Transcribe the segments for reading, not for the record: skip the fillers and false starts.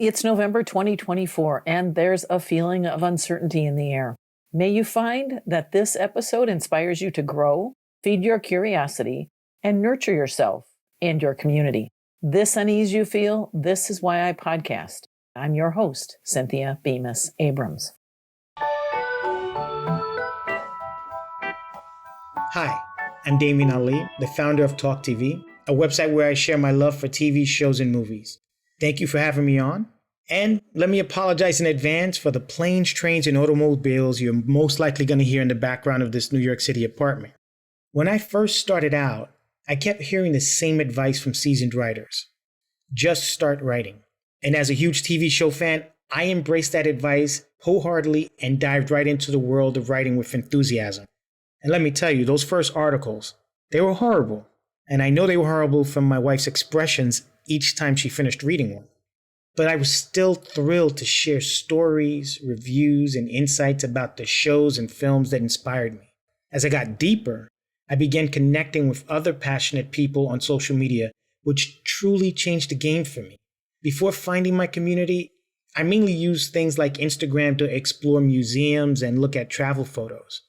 It's November 2024, and there's a feeling of uncertainty in the air. May you find that this episode inspires you to grow, feed your curiosity, and nurture yourself and your community. This unease you feel, this is why I podcast. I'm your host, Cynthia Bemis Abrams. Hi, I'm Damian Ali, the founder of TalkTeaV, a website where I share my love for TV shows and movies. Thank you for having me on. And let me apologize in advance for the planes, trains, and automobiles you're most likely going to hear in the background of this New York City apartment. When I first started out, I kept hearing the same advice from seasoned writers. Just start writing. And as a huge TV show fan, I embraced that advice wholeheartedly and dived right into the world of writing with enthusiasm. And let me tell you, those first articles, they were horrible. And I know they were horrible from my wife's expressions each time she finished reading one. But I was still thrilled to share stories, reviews, and insights about the shows and films that inspired me. As I got deeper, I began connecting with other passionate people on social media, which truly changed the game for me. Before finding my community, I mainly used things like Instagram to explore museums and look at travel photos.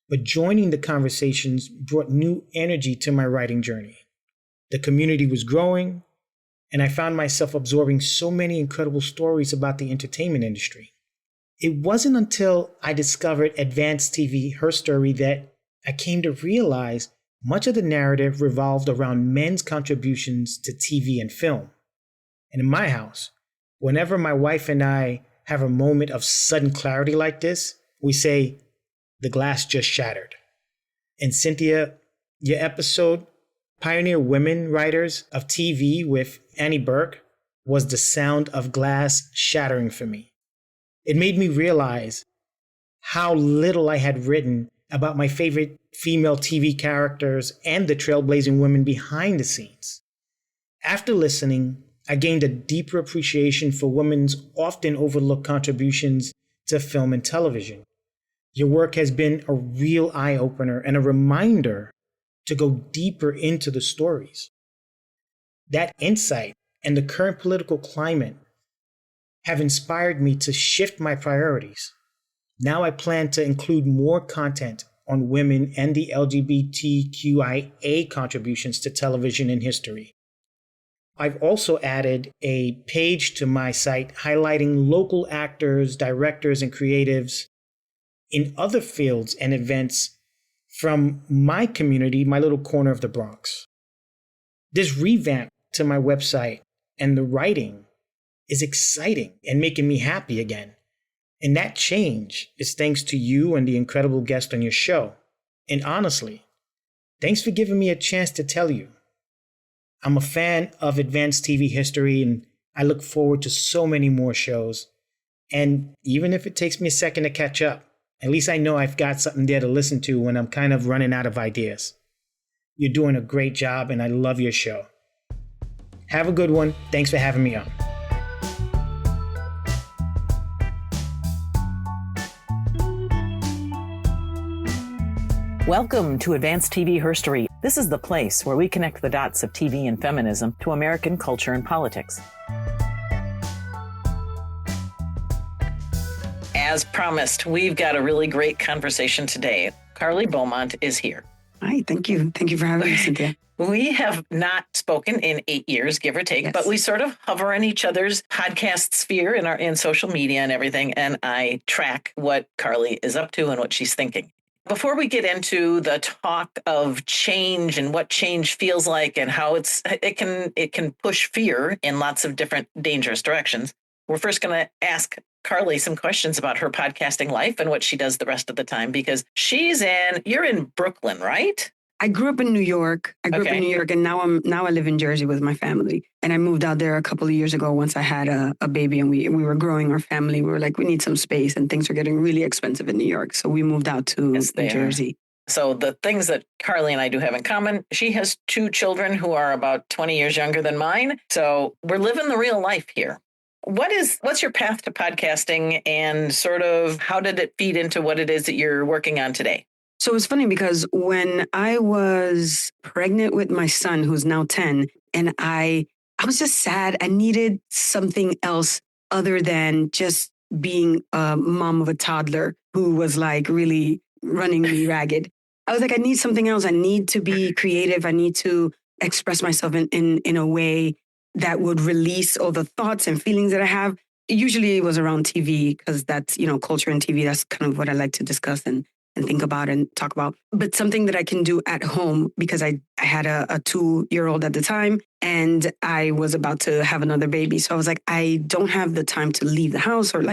But joining the conversations brought new energy to my writing journey. The community was growing, and I found myself absorbing so many incredible stories about the entertainment industry. It wasn't until I discovered Advanced TV Herstory that I came to realize much of the narrative revolved around men's contributions to TV and film. And in my house, whenever my wife and I have a moment of sudden clarity like this, we say, "The glass just shattered." And Cynthia, your episode, Pioneer Women Writers of TV with Annie Burke, was the sound of glass shattering for me. It made me realize how little I had written about my favorite female TV characters and the trailblazing women behind the scenes. After listening, I gained a deeper appreciation for women's often overlooked contributions to film and television. Your work has been a real eye-opener and a reminder to go deeper into the stories. That insight and the current political climate have inspired me to shift my priorities. Now I plan to include more content on women and the LGBTQIA contributions to television and history. I've also added a page to my site highlighting local actors, directors, and creatives in other fields and events from my community, my little corner of the Bronx. This revamp to my website and the writing is exciting and making me happy again. And that change is thanks to you and the incredible guest on your show. And honestly, thanks for giving me a chance to tell you. I'm a fan of Advanced TV Herstory, and I look forward to so many more shows. And even if it takes me a second to catch up, at least I know I've got something there to listen to when I'm kind of running out of ideas. You're doing a great job, and I love your show. Have a good one. Thanks for having me on. Welcome to Advanced TV Herstory. This is the place where we connect the dots of TV and feminism to American culture and politics. As promised, we've got a really great conversation today. Karly Beaumont is here. Hi, thank you. Thank you for having me, Cynthia. We have not spoken in 8 years, give or take, but we sort of hover in each other's podcast sphere in social media and everything, and I track what Karly is up to and what she's thinking. Before we get into the talk of change and what change feels like and how it can push fear in lots of different dangerous directions, we're first going to ask Karly some questions about her podcasting life and what she does the rest of the time, because you're in Brooklyn, right? I grew up in New York. And now I live in Jersey with my family. And I moved out there a couple of years ago once I had a baby and we were growing our family. We were like, we need some space, and things are getting really expensive in New York. So we moved out to Jersey. So the things that Karly and I do have in common, she has 2 children who are about 20 years younger than mine. So we're living the real life here. What's your path to podcasting, and sort of how did it feed into what it is that you're working on today? So it's funny because when I was pregnant with my son, who's now 10, and I I was just sad. I needed something else other than just being a mom of a toddler who was like really running me ragged. I was like, I need something else. I need to be creative. I need to express myself in a way that would release all the thoughts and feelings that I have. Usually it was around TV because that's, culture and TV. That's kind of what I like to discuss and think about and talk about. But something that I can do at home because I had a 2-year-old at the time and I was about to have another baby. So I was like, I don't have the time to leave the house or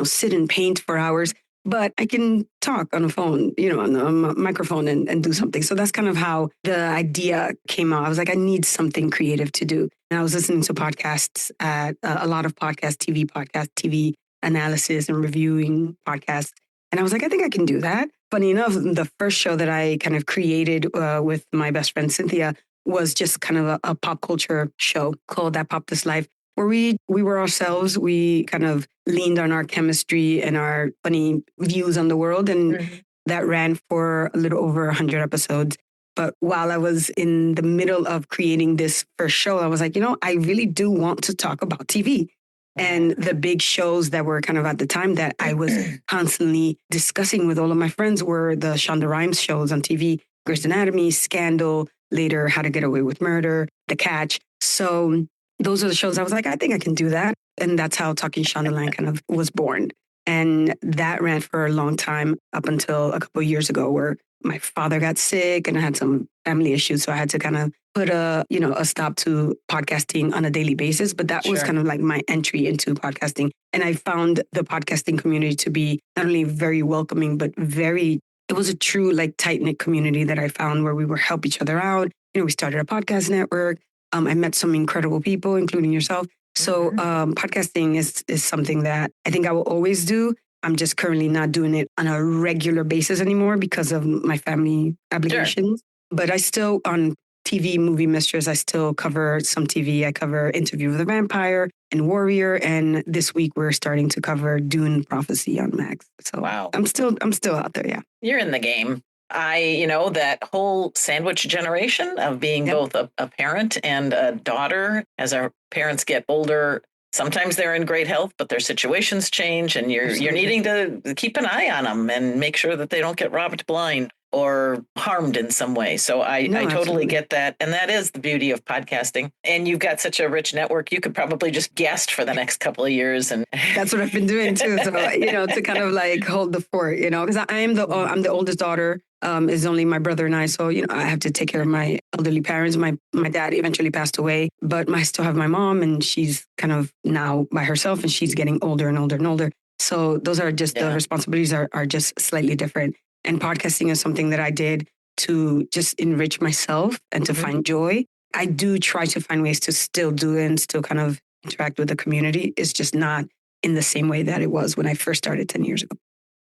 sit and paint for hours, but I can talk on a phone, on a microphone and do something. So that's kind of how the idea came out. I was like, I need something creative to do. And I was listening to podcasts at a lot of TV analysis and reviewing podcasts. And I was like, I think I can do that. Funny enough, the first show that I kind of created with my best friend, Cynthia, was just kind of a pop culture show called That Pop This Life, where we were ourselves. We kind of leaned on our chemistry and our funny views on the world. And that ran for a little over 100 episodes. But while I was in the middle of creating this first show, I was like, I really do want to talk about TV. And the big shows that were kind of at the time that I was constantly discussing with all of my friends were the Shonda Rhimes shows on TV, Grey's Anatomy, Scandal, later How to Get Away with Murder, The Catch. So those are the shows I was like, I think I can do that. And that's how Talking Shondaland kind of was born. And that ran for a long time up until a couple of years ago where my father got sick and I had some family issues. So I had to kind of put a stop to podcasting on a daily basis. But that was kind of like my entry into podcasting. And I found the podcasting community to be not only very welcoming, but it was a true tight-knit community that I found where we would help each other out. We started a podcast network. I met some incredible people, including yourself. So podcasting is something that I think I will always do. I'm just currently not doing it on a regular basis anymore because of my family obligations. Sure. But I still, on TV Movie Mistress, I still cover some TV. I cover Interview with a Vampire and Warrior. And this week we're starting to cover Dune Prophecy on Max. So wow. I'm still out there, yeah. You're in the game. That whole sandwich generation of being both a parent and a daughter as our parents get older. Sometimes they're in great health, but their situations change and you're needing to keep an eye on them and make sure that they don't get robbed blind or harmed in some way. So I totally get that. And that is the beauty of podcasting. And you've got such a rich network. You could probably just guest for the next couple of years. And that's what I've been doing too. So, to kind of hold the fort, because I'm the oldest daughter. Is only my brother and I. So, I have to take care of my elderly parents. My dad eventually passed away, but I still have my mom and she's kind of now by herself and she's getting older and older and older. So those are just the responsibilities are just slightly different. And podcasting is something that I did to just enrich myself and to find joy. I do try to find ways to still do it and still kind of interact with the community. It's just not in the same way that it was when I first started 10 years ago.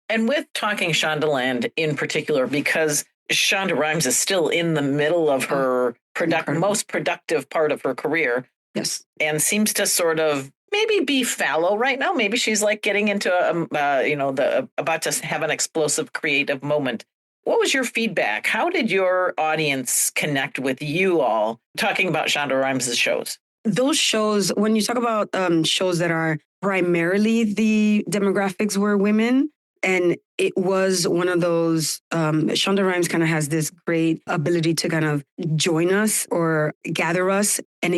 And with Talking Shondaland in particular, because Shonda Rhimes is still in the middle of her most productive part of her career. Yes. And seems to sort of maybe be fallow right now. Maybe she's getting into about to have an explosive creative moment. What was your feedback? How did your audience connect with you all talking about Shonda Rhimes' shows? Those shows, when you talk about shows that are primarily the demographics were women, and it was one of those, Shonda Rhimes kind of has this great ability to kind of join us or gather us. And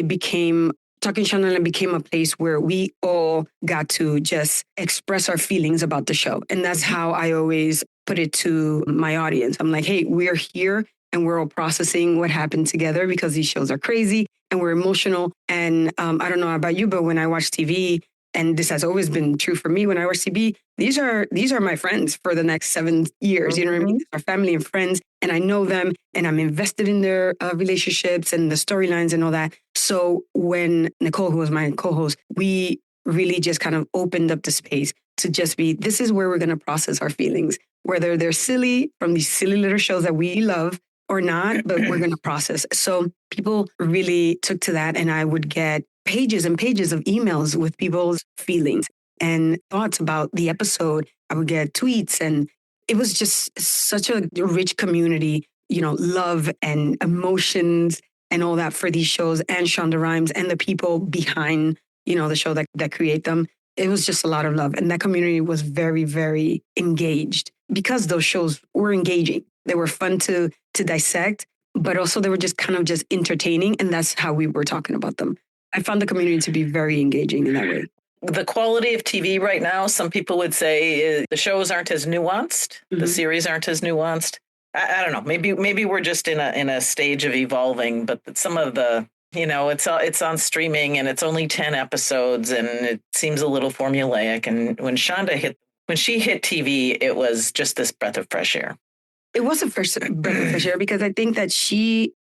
Talking Shondaland became a place where we all got to just express our feelings about the show. And that's how I always put it to my audience. I'm like, hey, we're here and we're all processing what happened together because these shows are crazy and we're emotional. And I don't know about you, but when I watch TV, and this has always been true for me when I watch TV, these are my friends for the next 7 years. You know what I mean? Our family and friends, and I know them, and I'm invested in their relationships and the storylines and all that. So when Nicole, who was my co-host, we really just kind of opened up the space to just be, this is where we're going to process our feelings, whether they're silly from these silly little shows that we love or not, but we're going to process. So people really took to that, and I would get pages and pages of emails with people's feelings and thoughts about the episode. I would get tweets, and it was just such a rich community, love and emotions and all that for these shows, and Shonda Rhimes and the people behind, the show that create them. It was just a lot of love. And that community was very, very engaged because those shows were engaging. They were fun to dissect, but also they were just kind of just entertaining. And that's how we were talking about them. I found the community to be very engaging in that way. The quality of TV right now, some people would say the shows aren't as nuanced. Mm-hmm. The series aren't as nuanced. I don't know. Maybe we're just in a stage of evolving, but some of the, it's on streaming and it's only 10 episodes and it seems a little formulaic. And when she hit TV, it was just this breath of fresh air. It was a breath of fresh air because I think that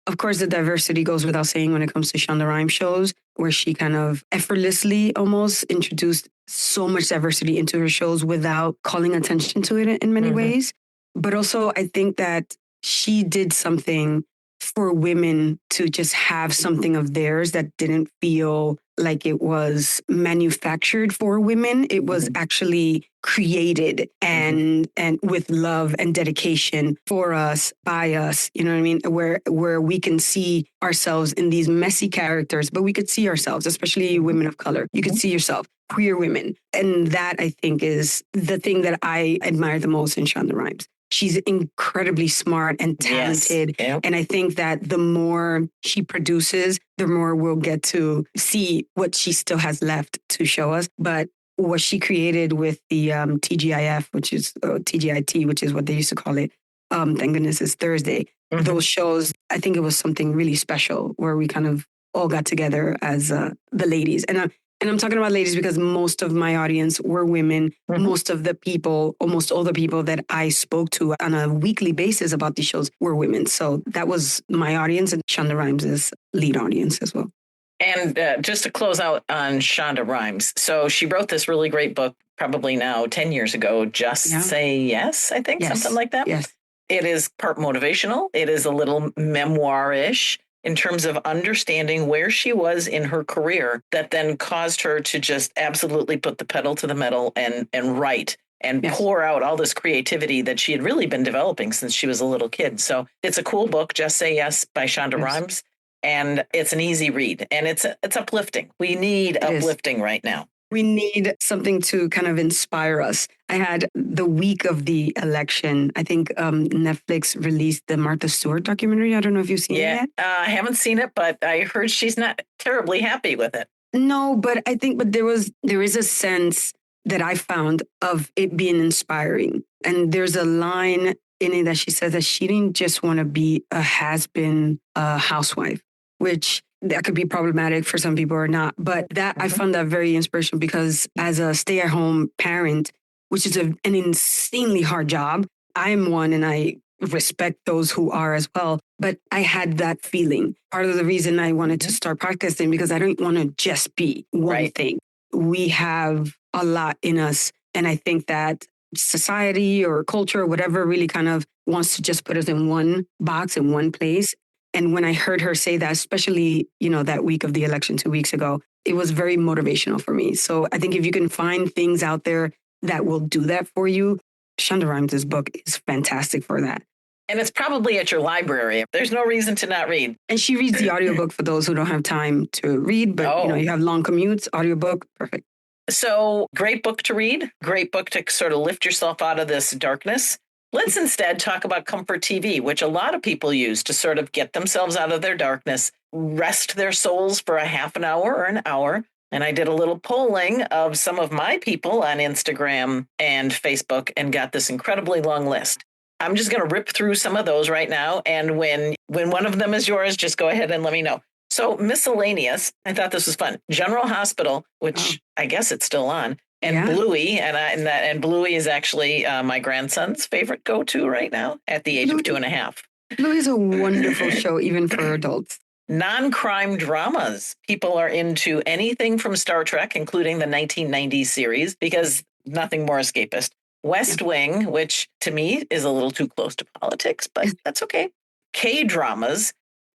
of course, the diversity goes without saying when it comes to Shonda Rhimes shows, where she kind of effortlessly almost introduced so much diversity into her shows without calling attention to it in many ways. But also, I think that she did something for women to just have something of theirs that didn't feel like it was manufactured for women. It was actually created and with love and dedication for us, by us, you know what I mean? Where we can see ourselves in these messy characters, but we could see ourselves, especially women of color. You could see yourself, queer women. And that, I think, is the thing that I admire the most in Shonda Rhimes. She's incredibly smart and talented. Yes. Yep. And I think that the more she produces, the more we'll get to see what she still has left to show us. But what she created with the TGIF, which is TGIT, which is what they used to call it. Thank goodness it's Thursday. Mm-hmm. Those shows, I think it was something really special where we kind of all got together as the ladies. And I'm talking about ladies because most of my audience were women. Mm-hmm. Most of the people, almost all the people that I spoke to on a weekly basis about these shows were women. So that was my audience, and Shonda Rhimes' lead audience as well. And just to close out on Shonda Rhimes. So she wrote this really great book, probably now 10 years ago, Just Say Yes, I think, something like that. Yes. It is part motivational. It is a little memoir-ish in terms of understanding where she was in her career that then caused her to just absolutely put the pedal to the metal and write and pour out all this creativity that she had really been developing since she was a little kid. So it's a cool book, Just Say Yes by Shonda Rhimes. And it's an easy read and it's uplifting. We need uplifting right now. We need something to kind of inspire us. I had the week of the election, I think Netflix released the Martha Stewart documentary. I don't know if you've seen it yet. I haven't seen it, but I heard she's not terribly happy with it. No, but I think there is a sense that I found of it being inspiring. And there's a line in it that she says that she didn't just want to be a has-been housewife, which that could be problematic for some people or not. But that I found that very inspirational because as a stay-at-home parent, which is an insanely hard job, I'm one and I respect those who are as well. But I had that feeling. Part of the reason I wanted to start podcasting because I don't want to just be one thing. We have a lot in us. And I think that society or culture or whatever really kind of wants to just put us in one box, in one place. And when I heard her say that, especially, that week of the election 2 weeks ago, it was very motivational for me. So I think if you can find things out there that will do that for you, Shonda Rhimes' book is fantastic for that. And it's probably at your library. There's no reason to not read. And she reads the audiobook for those who don't have time to read, but you have long commutes, audiobook, perfect. So great book to read, great book to sort of lift yourself out of this darkness. Let's instead talk about comfort TV, which a lot of people use to sort of get themselves out of their darkness, rest their souls for a half an hour or an hour. And I did a little polling of some of my people on Instagram and Facebook and got this incredibly long list. I'm just going to rip through some of those right now. And when one of them is yours, just go ahead and let me know. So miscellaneous, I thought this was fun. General Hospital, which I guess it's still on. And Bluey, and Bluey is actually my grandson's favorite go-to right now at the age of 2.5. Bluey is a wonderful show, even for adults. Non-crime dramas. People are into anything from Star Trek, including the 1990s series, because nothing more escapist. West Wing, which to me is a little too close to politics, but that's okay. K-dramas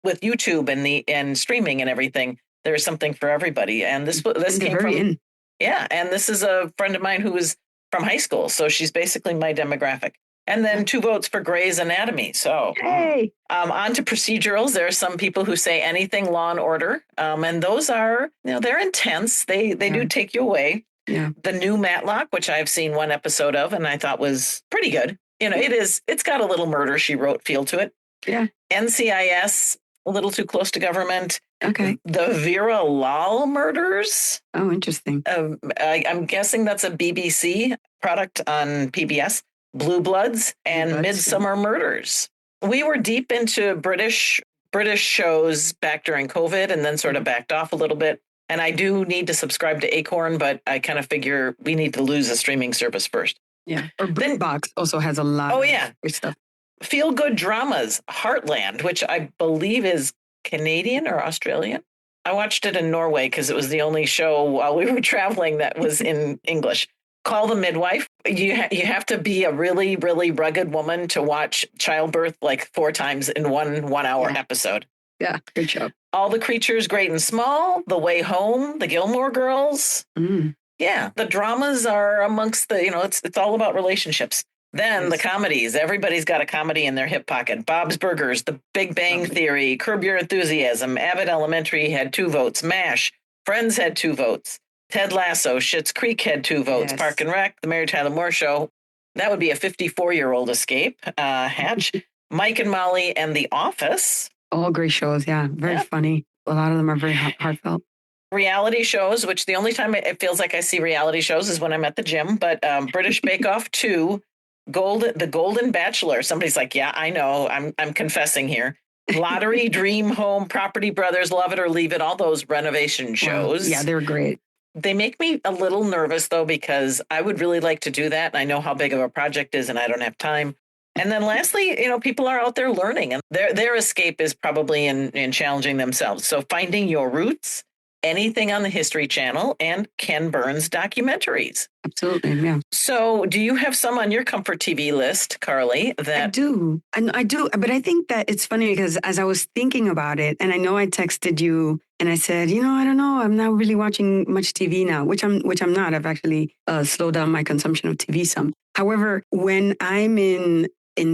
with YouTube and streaming and everything. There's something for everybody. And this came from... Yeah, and this is a friend of mine who was from high school, so she's basically my demographic. And then 2 votes for Grey's Anatomy. So, hey, on to procedurals. There are some people who say anything Law and Order, and those are, they're intense. They do take you away. Yeah. The new Matlock, which I've seen 1 episode of, and I thought was pretty good. It's got a little Murder, She Wrote feel to it. Yeah. NCIS, a little too close to government. Okay. The Vera Lal murders. Oh, interesting. I'm guessing that's a BBC product on PBS. Blue Bloods and Midsummer Murders. We were deep into British shows back during COVID and then sort of backed off a little bit. And I do need to subscribe to Acorn, but I kind of figure we need to lose a streaming service first. Yeah. Or BritBox also has a lot of stuff. Feel good dramas, Heartland, which I believe is Canadian or Australian. I watched it in Norway because it was the only show while we were traveling that was in English. Call the Midwife. You have to be a really, really rugged woman to watch childbirth like 4 times in one hour episode. Yeah, good job. All the Creatures, Great and Small, The Way Home, The Gilmore Girls. Yeah, the dramas are amongst the, it's all about relationships. Then the comedies. Everybody's got a comedy in their hip pocket. Bob's Burgers, The Big Bang Theory, Curb Your Enthusiasm, Abbott Elementary had 2 votes. MASH, Friends had 2 votes. Ted Lasso, Schitt's Creek had 2 votes. Park and Rec, The Mary Tyler Moore Show. That would be a 54-year-old escape. Hatch, Mike and Molly, and The Office. All great shows, yeah. Very funny. A lot of them are very heartfelt. Reality shows, which the only time it feels like I see reality shows is when I'm at the gym. But British Bake Off 2, The Golden Bachelor. Somebody's like, yeah, I know. I'm confessing here. Lottery, Dream Home, Property Brothers, Love It or Leave It. All those renovation shows. Yeah, they're great. They make me a little nervous, though, because I would really like to do that. And I know how big of a project is and I don't have time. And then lastly, people are out there learning and their escape is probably in challenging themselves. So finding your roots, anything on the History Channel, and Ken Burns documentaries. Absolutely, yeah. So do you have some on your comfort TV list, Karly? I do. But I think that it's funny because as I was thinking about it, and I know I texted you and I said, I don't know, I'm not really watching much TV now, which I'm not. I've actually slowed down my consumption of TV some. However, when I'm in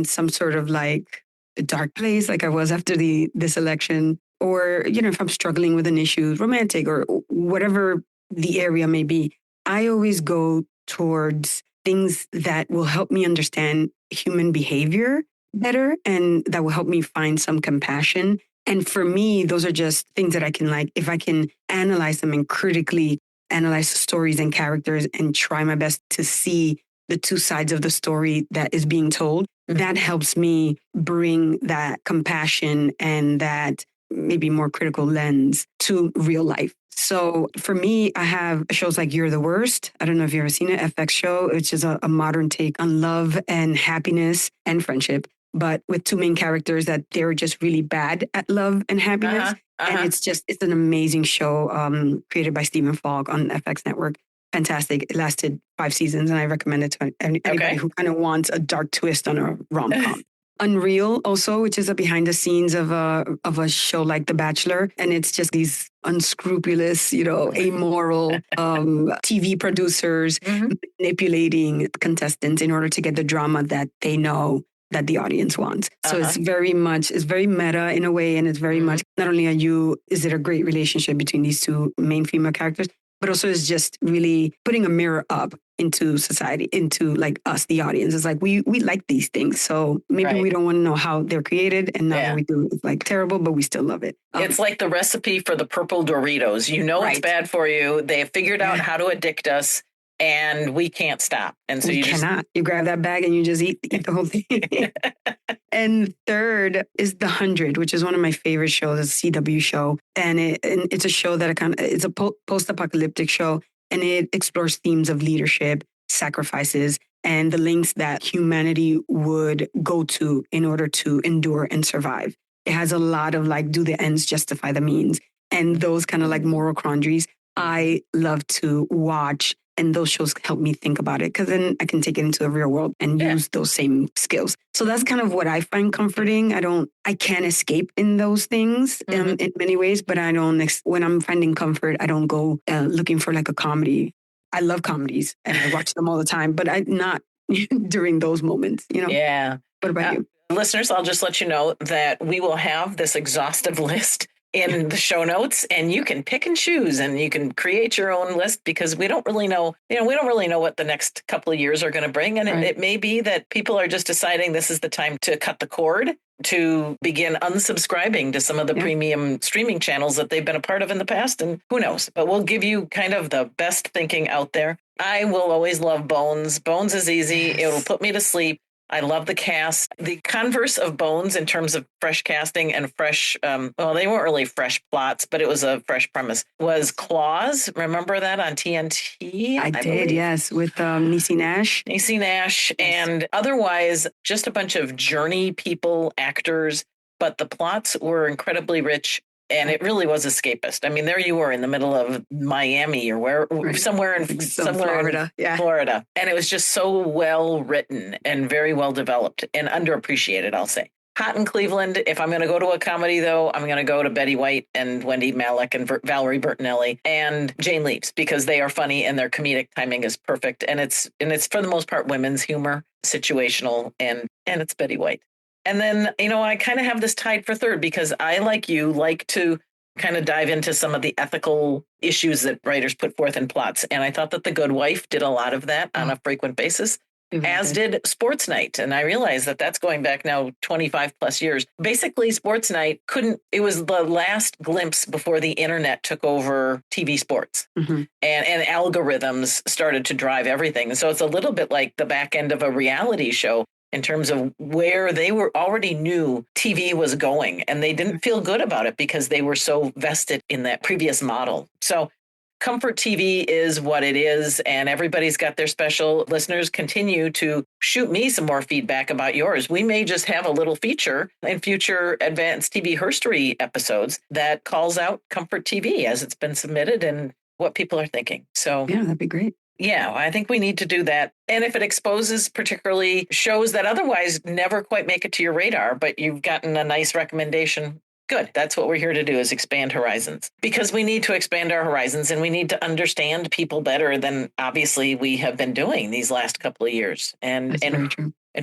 some sort of like a dark place, like I was after this election, or, if I'm struggling with an issue, romantic or whatever the area may be, I always go towards things that will help me understand human behavior better and that will help me find some compassion. And for me, those are just things that I can if I can analyze them and critically analyze stories and characters and try my best to see the 2 sides of the story that is being told, that helps me bring that compassion and that maybe more critical lens to real life. So for me, I have shows like You're the Worst. I don't know if you've ever seen it, FX show, which is a modern take on love and happiness and friendship, but with 2 main characters that they're just really bad at love and happiness. And it's an amazing show created by Stephen Falk on FX Network. Fantastic. It lasted 5 seasons and I recommend it to anybody who kind of wants a dark twist on a rom-com. Unreal also, which is a behind the scenes of a show like The Bachelor. And it's just these unscrupulous, amoral TV producers manipulating contestants in order to get the drama that they know that the audience wants. So it's very meta in a way. And it's very much, not only is it a great relationship between these 2 main female characters, but also it's just really putting a mirror up into society, into like us, the audience. It's like, we like these things. So maybe we don't want to know how they're created. And now that we do, it's like terrible, but we still love it. It's like the recipe for the purple Doritos. It's bad for you. They have figured out how to addict us and we can't stop. And so you cannot. You grab that bag and you just eat the whole thing. And third is The 100, which is one of my favorite shows. It's a CW show. And it's a show that it's a post-apocalyptic show. And it explores themes of leadership, sacrifices, and the lengths that humanity would go to in order to endure and survive. It has a lot of do the ends justify the means? And those kind of moral quandaries I love to watch. And those shows help me think about it because then I can take it into the real world and use those same skills. So that's kind of what I find comforting. I can't escape in those things in many ways, but when I'm finding comfort, I don't go looking for a comedy. I love comedies and I watch them all the time, but I'm not during those moments, Yeah. What about you? Listeners, I'll just let you know that we will have this exhaustive list in the show notes, and you can pick and choose and you can create your own list, because we don't really know, we don't really know what the next couple of years are going to bring. And it may be that people are just deciding this is the time to cut the cord, to begin unsubscribing to some of the premium streaming channels that they've been a part of in the past. And who knows, but we'll give you kind of the best thinking out there. I will always love Bones. Bones is easy. Yes. It'll put me to sleep. I love the cast. The converse of Bones in terms of fresh casting and fresh, well, they weren't really fresh plots, but it was a fresh premise, was Claws. Remember that on TNT? I did, yes, with Niecy Nash. Niecy Nash, yes. And otherwise, just a bunch of journey people, actors, but the plots were incredibly rich. And it really was escapist. I mean, there you were in the middle of Miami or somewhere in Florida. Florida. And it was just so well written and very well developed and underappreciated, I'll say. Hot in Cleveland. If I'm going to go to a comedy, though, I'm going to go to Betty White and Wendy Malick and Valerie Bertinelli and Jane Leeves, because they are funny and their comedic timing is perfect. And it's for the most part women's humor, situational, and it's Betty White. And then, I kind of have this tied for third, because I, like you, like to kind of dive into some of the ethical issues that writers put forth in plots. And I thought that The Good Wife did a lot of that on a frequent basis, as did Sports Night. And I realized that that's going back now 25 plus years. Basically, Sports Night it was the last glimpse before the internet took over TV sports. Mm-hmm. And algorithms started to drive everything. And so it's a little bit like the back end of a reality show, in terms of where they were already knew TV was going, and they didn't feel good about it because they were so vested in that previous model. So Comfort TV is what it is, and everybody's got their special. Listeners, continue to shoot me some more feedback about yours. We may just have a little feature in future Advanced TV Herstory episodes that calls out Comfort TV as it's been submitted and what people are thinking. So yeah, that'd be great. Yeah, I think we need to do that. And if it exposes particularly shows that otherwise never quite make it to your radar, but you've gotten a nice recommendation, good. That's what we're here to do, is expand horizons. Because we need to expand our horizons, and we need to understand people better than obviously we have been doing these last couple of years. And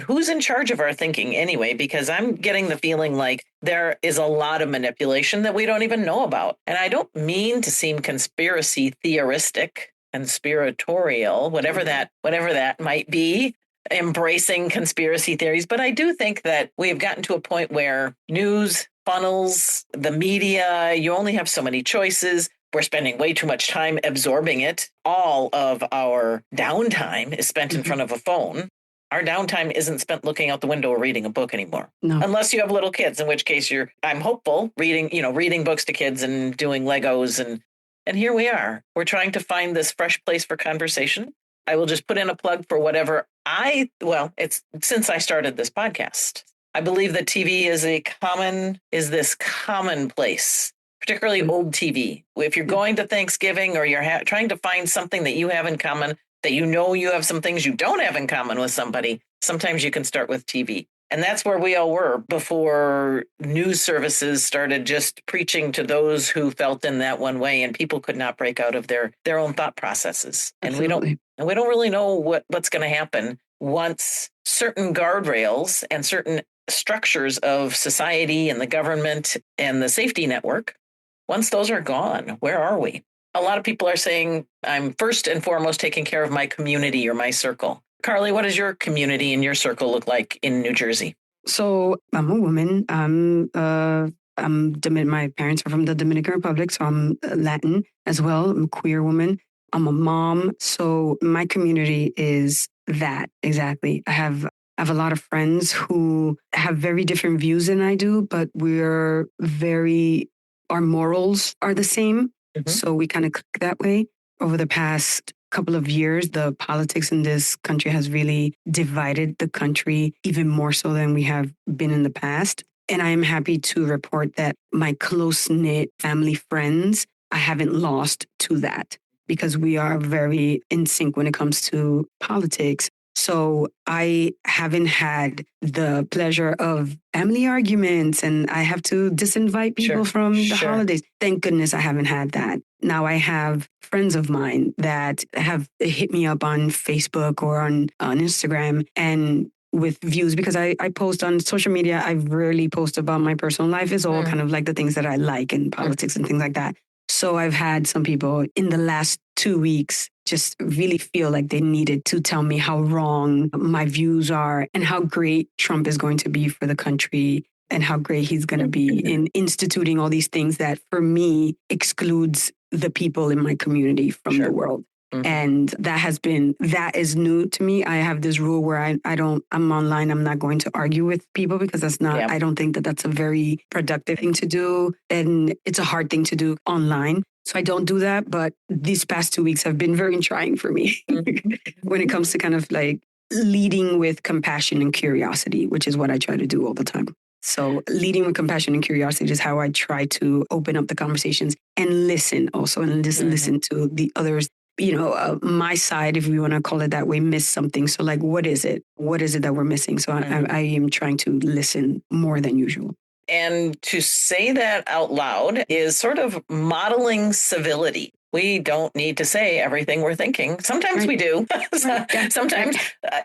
who's in charge of our thinking anyway? Because I'm getting the feeling like there is a lot of manipulation that we don't even know about. And I don't mean to seem conspiracy theoristic, conspiratorial, whatever that might be, embracing conspiracy theories. But I do think that we have gotten to a point where news funnels, the media, you only have so many choices. We're spending way too much time absorbing it. All of our downtime is spent in front of a phone. Our downtime isn't spent looking out the window or reading a book anymore. No. Unless you have little kids, in which case I'm hopeful, reading books to kids and doing Legos. And here we are. We're trying to find this fresh place for conversation. I will just put in a plug for whatever it's since I started this podcast. I believe that TV is this common place, particularly old TV. If you're going to Thanksgiving or you're trying to find something that you have in common, that you have some things you don't have in common with somebody, sometimes you can start with TV. And that's where we all were before news services started just preaching to those who felt in that one way, and people could not break out of their own thought processes. Absolutely. And we don't really know what's going to happen once certain guardrails and certain structures of society and the government and the safety network, once those are gone, where are we? A lot of people are saying, I'm first and foremost taking care of my community or my circle. Karly, what does your community and your circle look like in New Jersey? So I'm a woman. My parents are from the Dominican Republic, so I'm Latin as well. I'm a queer woman. I'm a mom. So my community is that exactly. I have a lot of friends who have very different views than I do, but our morals are the same. Mm-hmm. So we kind of click that way. Over the past couple of years, the politics in this country has really divided the country even more so than we have been in the past. And I am happy to report that my close-knit family friends, I haven't lost to that, because we are very in sync when it comes to politics. So I haven't had the pleasure of family arguments and I have to disinvite people from the holidays. Thank goodness I haven't had that. now I have friends of mine that have hit me up on Facebook or on Instagram and with views, because I post on social media. I rarely post about my personal life. It's all kind of like the things that I like in politics and things like that. So I've had some people in the last 2 weeks just really feel like they needed to tell me how wrong my views are and how great Trump is going to be for the country and how great he's going to be in instituting all these things that for me excludes the people in my community from the world. And that is new to me. I have this rule where I'm online. I'm not going to argue with people because I don't think that that's a very productive thing to do. And it's a hard thing to do online. So I don't do that. But these past 2 weeks have been very trying for me when it comes to kind of like leading with compassion and curiosity, which is what I try to do all the time. So leading with compassion and curiosity is how I try to open up the conversations and listen also, and just listen to the others. My side, if we want to call it that way, miss something. So like, what is it? What is it that we're missing? So I am trying to listen more than usual. And to say that out loud is sort of modeling civility. We don't need to say everything we're thinking. Sometimes we do. Sometimes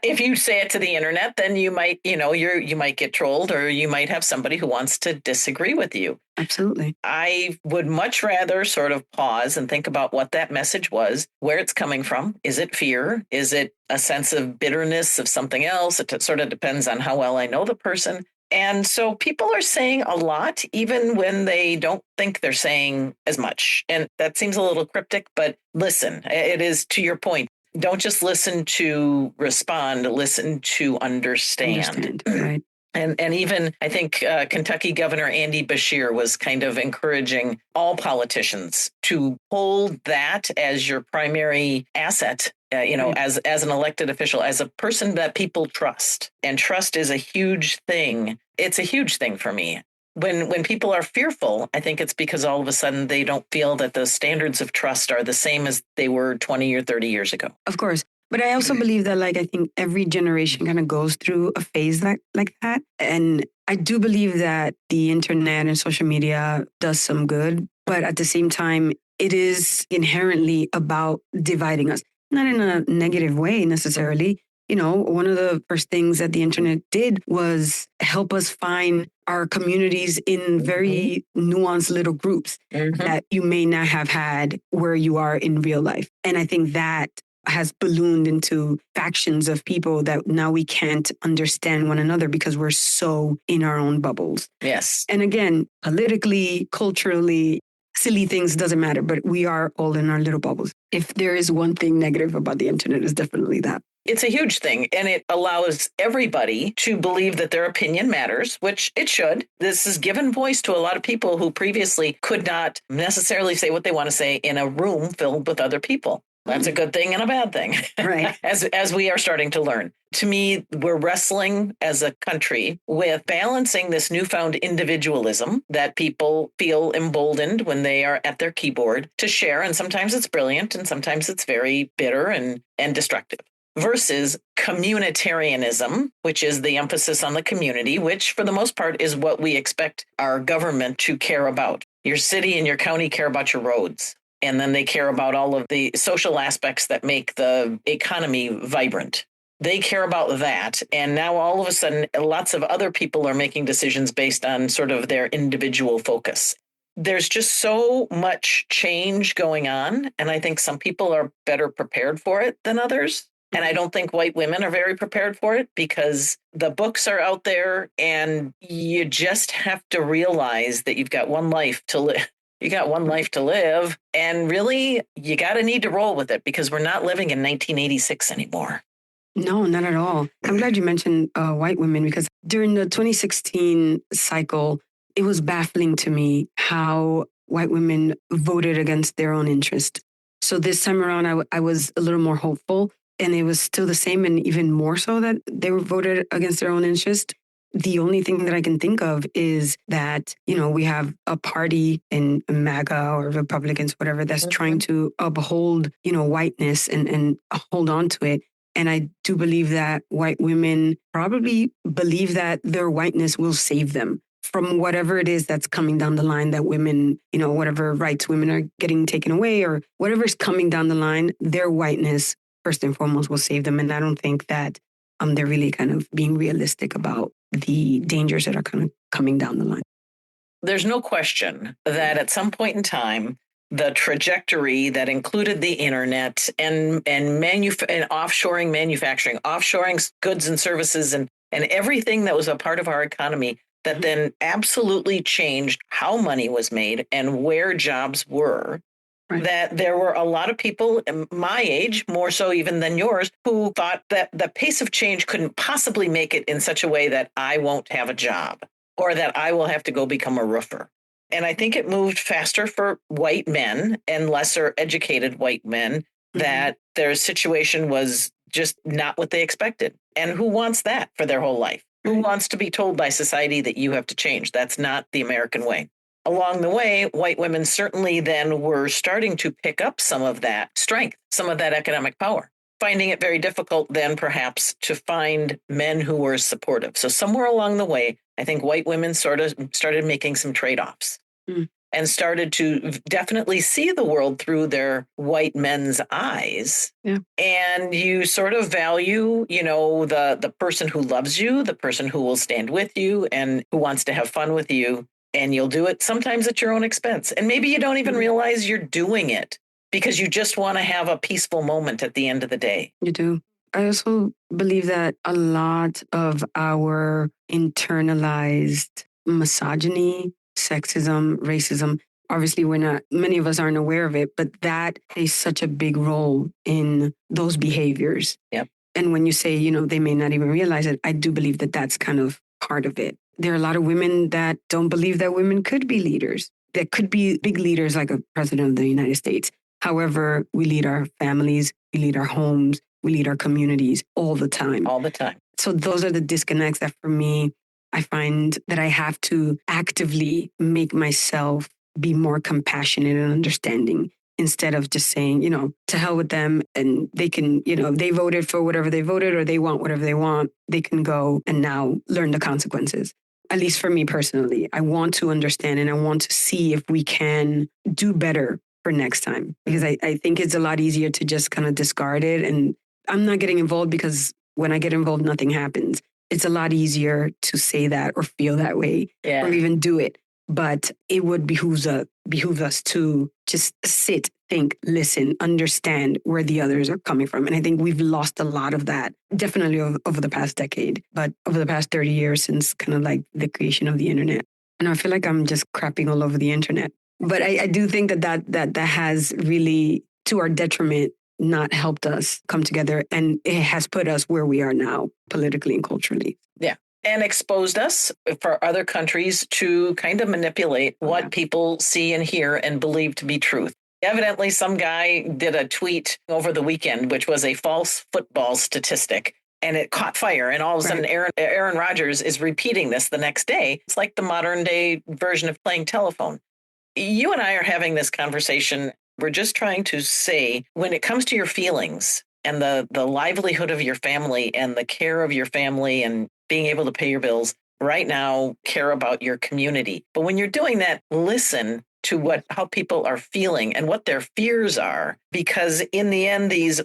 if you say it to the internet, then you might, you might get trolled, or you might have somebody who wants to disagree with you. Absolutely. I would much rather sort of pause and think about what that message was, where it's coming from. Is it fear? Is it a sense of bitterness of something else? It sort of depends on how well I know the person. And so people are saying a lot, even when they don't think they're saying as much. And that seems a little cryptic, but listen, it is to your point. Don't just listen to respond, listen to understand. Right. And even I think Kentucky Governor Andy Beshear was kind of encouraging all politicians to hold that as your primary asset. As an elected official, as a person that people trust. And trust is a huge thing. It's a huge thing for me. When people are fearful, I think it's because all of a sudden they don't feel that the standards of trust are the same as they were 20 or 30 years ago. Of course. But I also believe that, I think every generation kind of goes through a phase like that. And I do believe that the internet and social media does some good. But at the same time, it is inherently about dividing us. Not in a negative way necessarily. One of the first things that the internet did was help us find our communities in very nuanced little groups that you may not have had where you are in real life. And I think that has ballooned into factions of people that now we can't understand one another because we're so in our own bubbles. Yes. And again, politically, culturally, silly things doesn't matter, but we are all in our little bubbles. If there is one thing negative about the internet, it's definitely that. It's a huge thing, and it allows everybody to believe that their opinion matters, which it should. This has given voice to a lot of people who previously could not necessarily say what they want to say in a room filled with other people. That's a good thing and a bad thing, right? as we are starting to learn. To me, we're wrestling as a country with balancing this newfound individualism that people feel emboldened when they are at their keyboard to share. And sometimes it's brilliant and sometimes it's very bitter and destructive. Versus communitarianism, which is the emphasis on the community, which for the most part is what we expect our government to care about. Your city and your county care about your roads. And then they care about all of the social aspects that make the economy vibrant. They care about that. And now all of a sudden, lots of other people are making decisions based on sort of their individual focus. There's just so much change going on. And I think some people are better prepared for it than others. And I don't think white women are very prepared for it because the books are out there and you just have to realize that you've got one life to live. You got one life to live, and really, you got to need to roll with it because we're not living in 1986 anymore. No, not at all. I'm glad you mentioned white women because during the 2016 cycle, it was baffling to me how white women voted against their own interest. So this time around, I was a little more hopeful, and it was still the same and even more so that they were voted against their own interest. The only thing that I can think of is that, we have a party in MAGA or Republicans, whatever, that's trying to uphold, whiteness and hold on to it. And I do believe that white women probably believe that their whiteness will save them from whatever it is that's coming down the line that women, whatever rights women are getting taken away or whatever's coming down the line, their whiteness, first and foremost, will save them. And I don't think that they're really kind of being realistic about the dangers that are kind of coming down the line. There's no question that at some point in time, the trajectory that included the internet and offshoring manufacturing, offshoring goods and services and everything that was a part of our economy that then absolutely changed how money was made and where jobs were. Right. That there were a lot of people my age, more so even than yours, who thought that the pace of change couldn't possibly make it in such a way that I won't have a job or that I will have to go become a roofer. And I think it moved faster for white men and lesser educated white men, that their situation was just not what they expected. And who wants that for their whole life? Who wants to be told by society that you have to change? That's not the American way. Along the way, white women certainly then were starting to pick up some of that strength, some of that economic power, finding it very difficult then perhaps to find men who were supportive. So somewhere along the way, I think white women sort of started making some trade-offs and started to definitely see the world through their white men's eyes. Yeah. And you sort of value, the person who loves you, the person who will stand with you and who wants to have fun with you. And you'll do it sometimes at your own expense. And maybe you don't even realize you're doing it because you just want to have a peaceful moment at the end of the day. You do. I also believe that a lot of our internalized misogyny, sexism, racism, obviously many of us aren't aware of it, but that plays such a big role in those behaviors. Yep. And when you say, they may not even realize it, I do believe that that's kind of part of it. There are a lot of women that don't believe that women could be leaders, that could be big leaders like a president of the United States. However, we lead our families, we lead our homes, we lead our communities all the time. All the time. So those are the disconnects that for me, I find that I have to actively make myself be more compassionate and understanding instead of just saying, to hell with them. And they can, they voted for whatever they voted or they want whatever they want. They can go and now learn the consequences. At least for me personally, I want to understand and I want to see if we can do better for next time. Because I think it's a lot easier to just kind of discard it. And I'm not getting involved because when I get involved, nothing happens. It's a lot easier to say that or feel that way or even do it. But it would behoove us to just sit, think, listen, understand where the others are coming from. And I think we've lost a lot of that, definitely over the past decade, but over the past 30 years since kind of like the creation of the internet. And I feel like I'm just crapping all over the internet. But I do think that has really, to our detriment, not helped us come together. And it has put us where we are now, politically and culturally. Yeah. And exposed us for other countries to kind of manipulate what people see and hear and believe to be truth. Evidently, some guy did a tweet over the weekend, which was a false football statistic, and it caught fire. And all of a sudden, Aaron Rodgers is repeating this the next day. It's like the modern day version of playing telephone. You and I are having this conversation. We're just trying to say, when it comes to your feelings and the livelihood of your family and the care of your family and being able to pay your bills, right now, care about your community. But when you're doing that, listen to how people are feeling and what their fears are, because in the end, these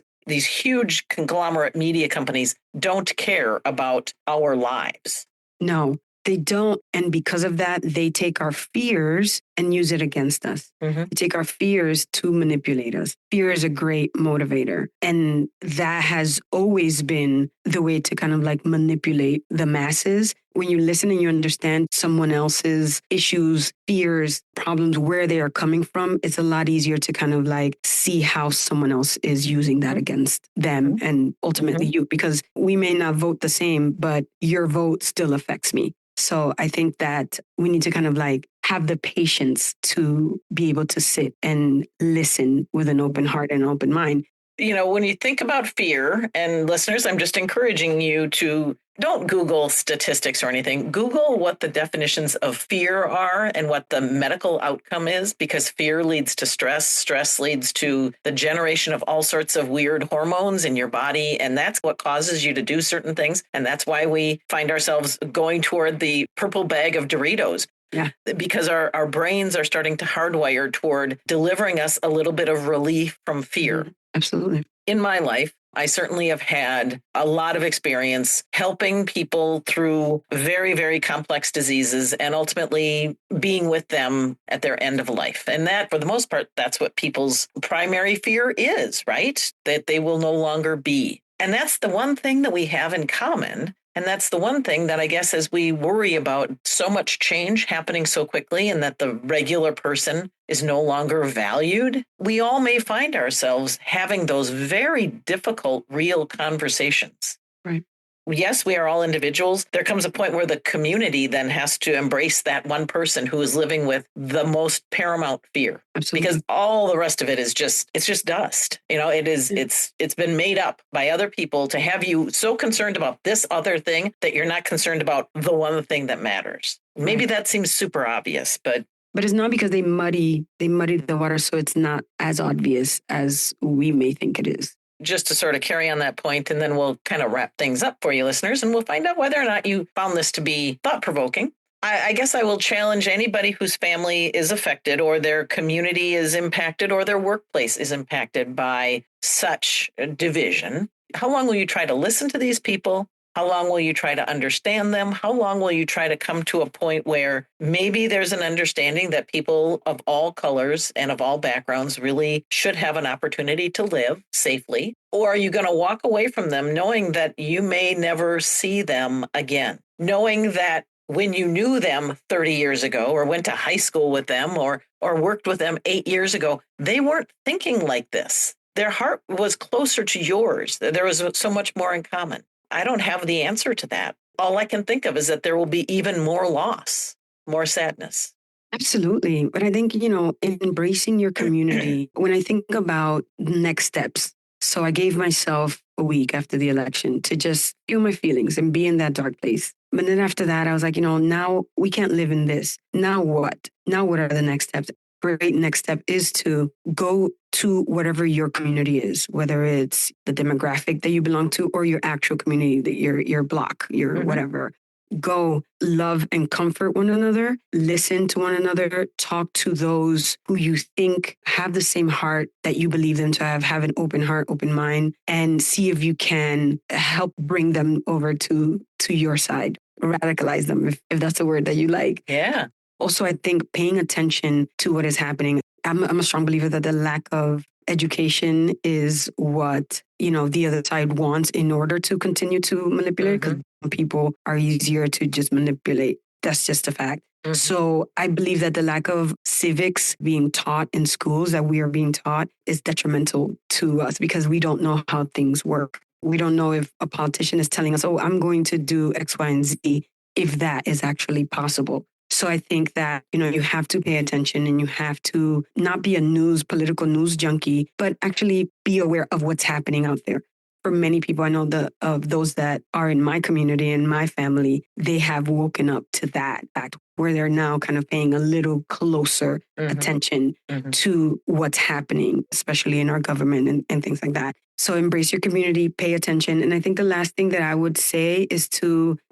huge conglomerate media companies don't care about our lives. No, they don't. And because of that, they take our fears and use it against us. They take our fears to manipulate us. Fear is a great motivator. And that has always been the way to kind of like manipulate the masses. When you listen and you understand someone else's issues, fears, problems, where they are coming from, it's a lot easier to kind of like see how someone else is using that against them and ultimately you, because we may not vote the same, but your vote still affects me. So I think that we need to kind of like have the patience to be able to sit and listen with an open heart and open mind. When you think about fear, and listeners, I'm just encouraging you to don't Google statistics or anything. Google what the definitions of fear are and what the medical outcome is, because fear leads to stress. Stress leads to the generation of all sorts of weird hormones in your body. And that's what causes you to do certain things. And that's why we find ourselves going toward the purple bag of Doritos. Yeah. Because our brains are starting to hardwire toward delivering us a little bit of relief from fear. Absolutely. In my life, I certainly have had a lot of experience helping people through very, very complex diseases and ultimately being with them at their end of life. And that, for the most part, that's what people's primary fear is, right? That they will no longer be. And that's the one thing that we have in common. And that's the one thing that I guess as we worry about so much change happening so quickly and that the regular person is no longer valued, we all may find ourselves having those very difficult, real conversations. Right. Yes, we are all individuals. There comes a point where the community then has to embrace that one person who is living with the most paramount fear. Absolutely. Because all the rest of it is just dust. It's been made up by other people to have you so concerned about this other thing that you're not concerned about the one thing that matters. Maybe that seems super obvious, but it's not, because they muddy the water so it's not as obvious as we may think it is. Just to sort of carry on that point, and then we'll kind of wrap things up for you listeners, and we'll find out whether or not you found this to be thought-provoking. I guess I will challenge anybody whose family is affected or their community is impacted or their workplace is impacted by such division. How long will you try to listen to these people? How long will you try to understand them? How long will you try to come to a point where maybe there's an understanding that people of all colors and of all backgrounds really should have an opportunity to live safely? Or are you going to walk away from them knowing that you may never see them again? Knowing that when you knew them 30 years ago or went to high school with them or worked with them 8 years ago, they weren't thinking like this. Their heart was closer to yours. There was so much more in common. I don't have the answer to that. All I can think of is that there will be even more loss, more sadness. Absolutely. But I think, embracing your community, when I think about next steps, so I gave myself a week after the election to just feel my feelings and be in that dark place. But then after that, I was like, now we can't live in this. Now what? Now what are the next steps? Great next step is to go to whatever your community is, whether it's the demographic that you belong to or your actual community, that your block, your whatever. Go love and comfort one another, listen to one another, talk to those who you think have the same heart that you believe them to have an open heart, open mind, and see if you can help bring them over to your side, radicalize them, if that's the word that you like. Yeah. Also, I think paying attention to what is happening. I'm a strong believer that the lack of education is what, the other side wants in order to continue to manipulate, because people are easier to just manipulate. That's just a fact. So I believe that the lack of civics being taught in schools that we are being taught is detrimental to us, because we don't know how things work. We don't know if a politician is telling us, oh, I'm going to do X, Y, and Z, if that is actually possible. So I think that, you have to pay attention, and you have to not be a political news junkie, but actually be aware of what's happening out there. For many people, I know of those that are in my community and my family, they have woken up to that fact, where they're now kind of paying a little closer attention to what's happening, especially in our government and things like that. So embrace your community, pay attention. And I think the last thing that I would say is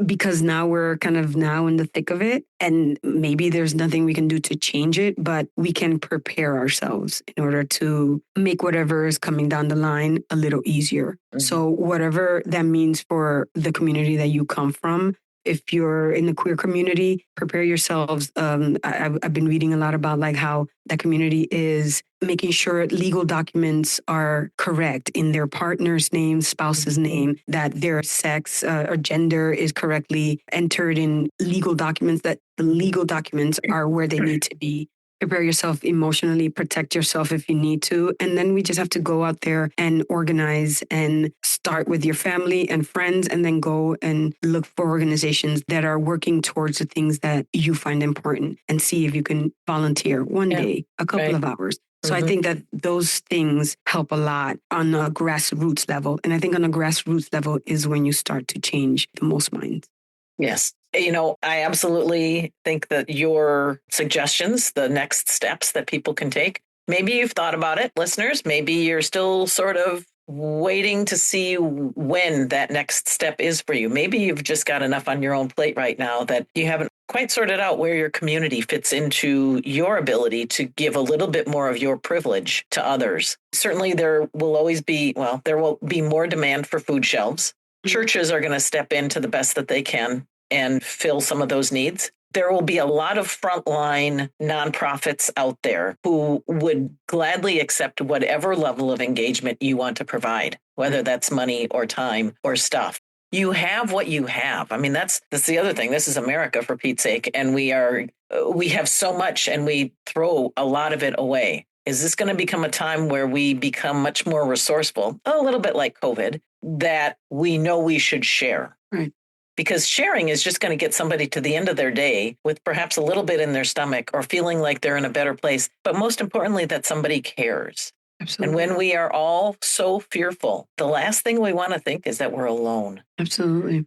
because now we're kind of now in the thick of it, and maybe there's nothing we can do to change it, but we can prepare ourselves in order to make whatever is coming down the line a little easier. So whatever that means for the community that you come from, if you're in the queer community, prepare yourselves. I've been reading a lot about how that community is making sure legal documents are correct in their partner's name, spouse's name, that their sex or gender is correctly entered in legal documents, that the legal documents are where they need to be. Prepare yourself emotionally, protect yourself if you need to. And then we just have to go out there and organize and start with your family and friends, and then go and look for organizations that are working towards the things that you find important, and see if you can volunteer one day, a couple of hours. So I think that those things help a lot on a grassroots level. And I think on a grassroots level is when you start to change the most minds. Yes. I absolutely think that your suggestions, the next steps that people can take, maybe you've thought about it, listeners. Maybe you're still sort of waiting to see when that next step is for you. Maybe you've just got enough on your own plate right now that you haven't quite sorted out where your community fits into your ability to give a little bit more of your privilege to others. Certainly there will be more demand for food shelves. Churches are going to step into the best that they can and fill some of those needs. There will be a lot of frontline nonprofits out there who would gladly accept whatever level of engagement you want to provide, whether that's money or time or stuff. You have what you have. I mean, that's the other thing. This is America, for Pete's sake, and we have so much and we throw a lot of it away. Is this going to become a time where we become much more resourceful, a little bit like COVID, that we know we should share? Right. Because sharing is just going to get somebody to the end of their day with perhaps a little bit in their stomach or feeling like they're in a better place. But most importantly, that somebody cares. Absolutely. And when we are all so fearful, the last thing we want to think is that we're alone. Absolutely.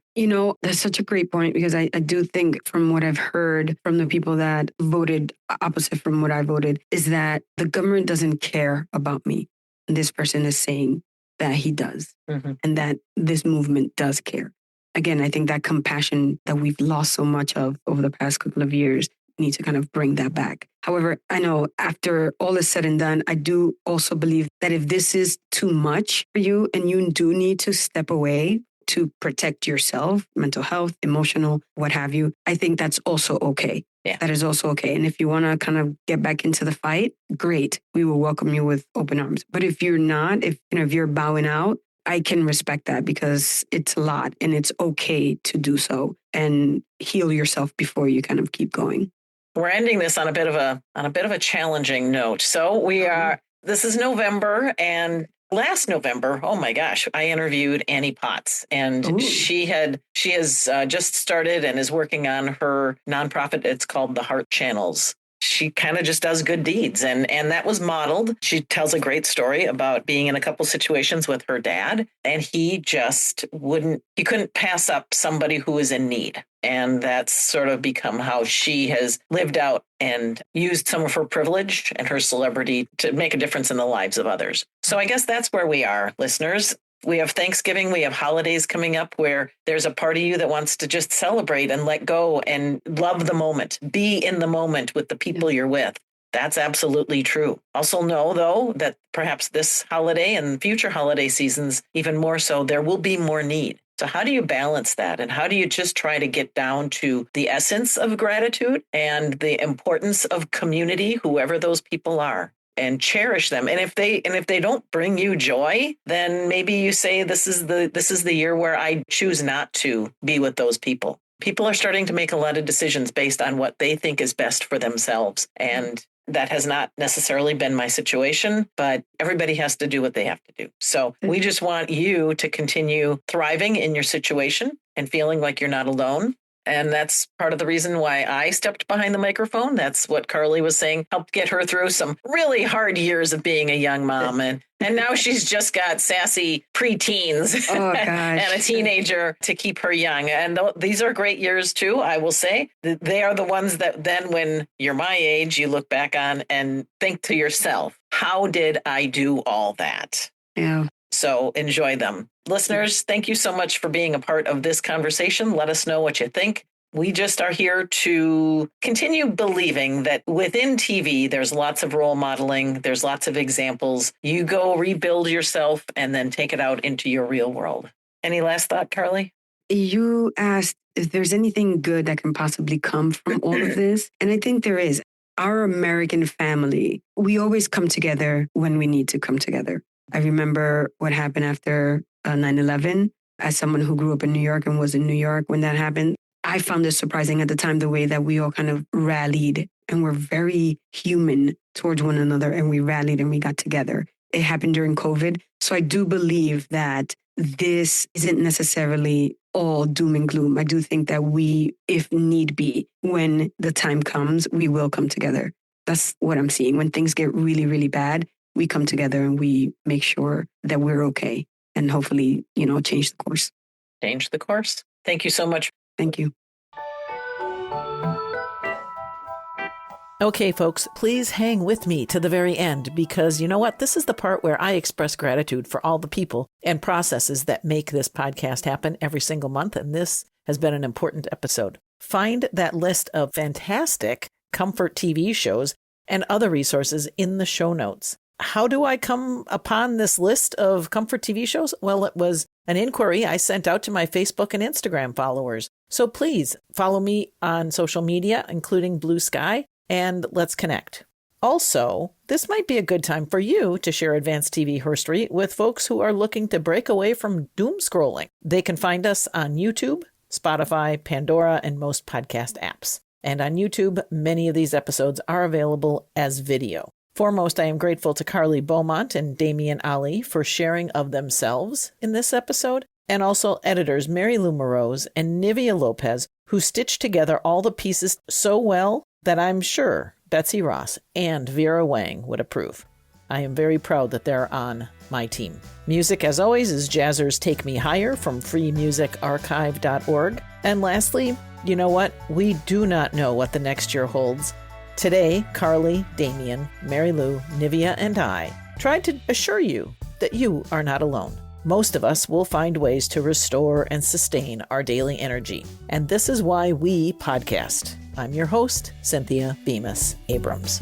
That's such a great point, because I do think, from what I've heard from the people that voted opposite from what I voted, is that the government doesn't care about me. And this person is saying that he does, and that this movement does care. Again, I think that compassion that we've lost so much of over the past couple of years, need to kind of bring that back. However, I know after all is said and done, I do also believe that if this is too much for you and you do need to step away to protect yourself, mental health, emotional, what have you, I think that's also okay. Yeah. That is also okay. And if you want to kind of get back into the fight, great. We will welcome you with open arms. But if you're not, if you're bowing out, I can respect that, because it's a lot and it's okay to do so and heal yourself before you kind of keep going. We're ending this on a bit of a challenging note. So this is November, and last November, oh my gosh, I interviewed Annie Potts, and she has just started and is working on her nonprofit. It's called the Heart Channels. She kind of just does good deeds. And that was modeled. She tells a great story about being in a couple situations with her dad. And he couldn't pass up somebody who was in need. And that's sort of become how she has lived out and used some of her privilege and her celebrity to make a difference in the lives of others. So I guess that's where we are, listeners. We have Thanksgiving, we have holidays coming up where there's a part of you that wants to just celebrate and let go and love the moment, be in the moment with the people you're with. That's absolutely true. Also know, though, that perhaps this holiday and future holiday seasons, even more so, there will be more need. So how do you balance that? And how do you just try to get down to the essence of gratitude and the importance of community, whoever those people are? And cherish them. And if they don't bring you joy, then maybe you say, this is the year where I choose not to be with those people. People are starting to make a lot of decisions based on what they think is best for themselves. And that has not necessarily been my situation, but everybody has to do what they have to do. So we just want you to continue thriving in your situation and feeling like you're not alone. And that's part of the reason why I stepped behind the microphone. That's what Karly was saying, helped get her through some really hard years of being a young mom. And now she's just got sassy preteens and a teenager to keep her young. And these are great years, too, I will say. They are the ones that then, when you're my age, you look back on and think to yourself, how did I do all that? Yeah. So enjoy them. Listeners, thank you so much for being a part of this conversation. Let us know what you think. We just are here to continue believing that within TV, there's lots of role modeling. There's lots of examples. You go rebuild yourself and then take it out into your real world. Any last thought, Karly? You asked if there's anything good that can possibly come from all of this. And I think there is. Our American family, we always come together when we need to come together. I remember what happened after 9/11. As someone who grew up in New York and was in New York when that happened, I found it surprising at the time the way that we all kind of rallied and were very human towards one another, and we rallied and we got together. It happened during COVID. So I do believe that this isn't necessarily all doom and gloom. I do think that we, if need be, when the time comes, we will come together. That's what I'm seeing. When things get really, really bad, we come together and we make sure that we're okay and hopefully, change the course. Change the course. Thank you so much. Thank you. Okay, folks, please hang with me to the very end because you know what? This is the part where I express gratitude for all the people and processes that make this podcast happen every single month. And this has been an important episode. Find that list of fantastic comfort TV shows and other resources in the show notes. How do I come upon this list of comfort TV shows? Well, it was an inquiry I sent out to my Facebook and Instagram followers. So please follow me on social media, including Blue Sky, and let's connect. Also, this might be a good time for you to share Advanced TV Herstory with folks who are looking to break away from doom scrolling. They can find us on YouTube, Spotify, Pandora, and most podcast apps. And on YouTube, many of these episodes are available as video. Foremost, I am grateful to Karly Beaumont and Damian Ali for sharing of themselves in this episode, and also editors Mary Lou Morose and Nivea Lopez, who stitched together all the pieces so well that I'm sure Betsy Ross and Vera Wang would approve. I am very proud that they're on my team. Music, as always, is Jazzer's Take Me Higher from freemusicarchive.org. And lastly, you know what? We do not know what the next year holds. Today, Karly, Damian, Mary Lou, Nivea, and I tried to assure you that you are not alone. Most of us will find ways to restore and sustain our daily energy. And this is why we podcast. I'm your host, Cynthia Bemis Abrams.